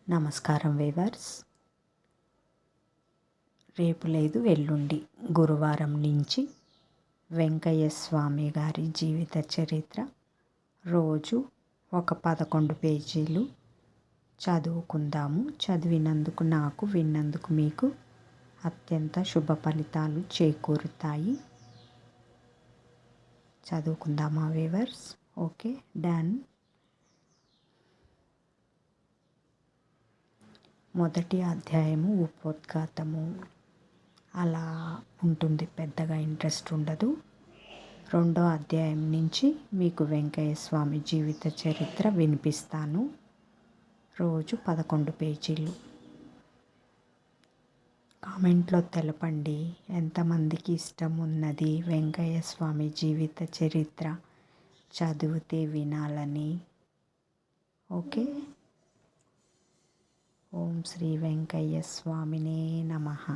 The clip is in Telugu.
నమస్కారం వీవర్స్. రేపు లేదు ఎల్లుండి గురువారం నుంచి వెంకయ్య స్వామి గారి జీవిత చరిత్ర రోజు ఒక 11 పేజీలు చదువుకుందాము. చదివినందుకు నాకు, విన్నందుకు మీకు అత్యంత శుభ ఫలితాలు చేకూరుతాయి. చదువుకుందామా వీవర్స్? Okay, done. మొదటి అధ్యాయము ఉపోద్ఘాతము. అలా ఉంటుంది, పెద్దగా ఇంట్రెస్ట్ ఉండదు. రెండో అధ్యాయం నుంచి మీకు వెంకయ్య స్వామి జీవిత చరిత్ర వినిపిస్తాను. రోజు 11 పేజీలు. కామెంట్లో తెలపండి ఎంతమందికి ఇష్టం ఉన్నది వెంకయ్య స్వామి జీవిత చరిత్ర చదివితే వినాలని. ఓకే. ఓం శ్రీ వెంకయ్య స్వామినే నమః.